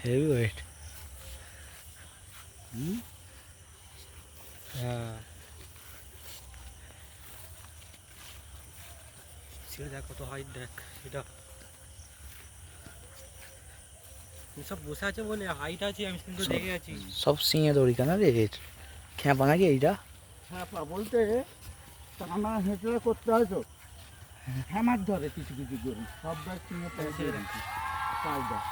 Heavy weight. হ্যাঁ সেটা দেখ কত হাইট, দেখ সেটা সব বসে আছে বলে হাইট আছে, আমি কিন্তু দেখে আছি। সব সিঙে দড়ি কেন রে, খ্যাপা নাকি এইটা? খ্যাপা বলতে টানা হেঁচড়ে করতে হয় তো, হ্যামার ধরে কিছু কিছু গরু, সব গাছ চিনে পাউডার।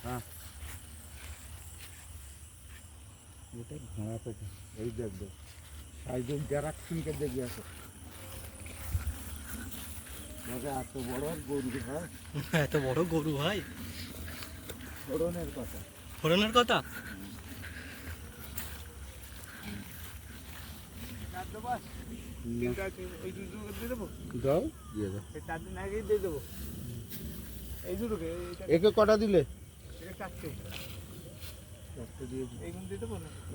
হ্যাঁ এটা ঘোড়া পেটে, এই দেখবে সাইডের জারাকশনকে দেখে আসো, এত বড় গরু হয়, এত বড় গরু হয়, ফোড়নের কথা, ফোড়নের কথা। একে কটা দিলে?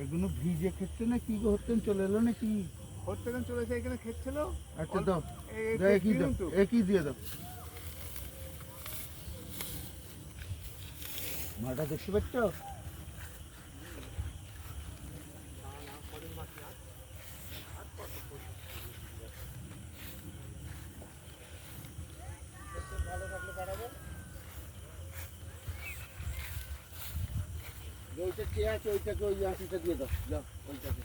এগুলো ভিজে খেচ্ছে না কি হচ্ছেন, চলে এলো না কি হচ্ছে, চলেছে এখানে খেচ্ছিল। আচ্ছা দাও, একই দিয়ে দাও। মাটা দেখতে পাচ্ছ? ওইটা কে আছে, ওইটাকে ওই আঁটিটা দিয়ে দাও, যাও ওইটাকে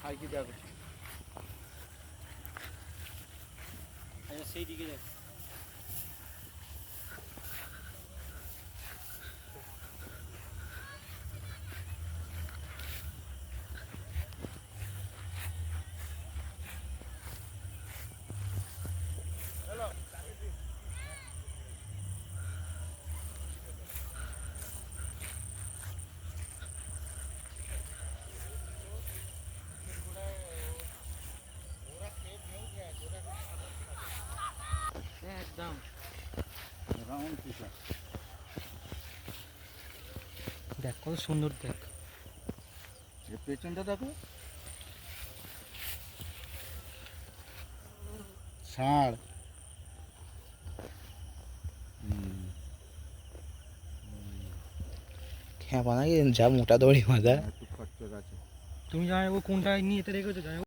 খাইকে যাবে। আচ্ছা সেই দিকে যাক। একদম রাউন্ড পিসা, দেখ কত সুন্দর, দেখ এর পেছনটা দেখো, ষাঁড়। খ্যাপা নাকি, যা মোটা দড়ি মাথা। একটু খরচা আছে। তুমি জানো কোনটা নিয়ে রেখেছো, জানো?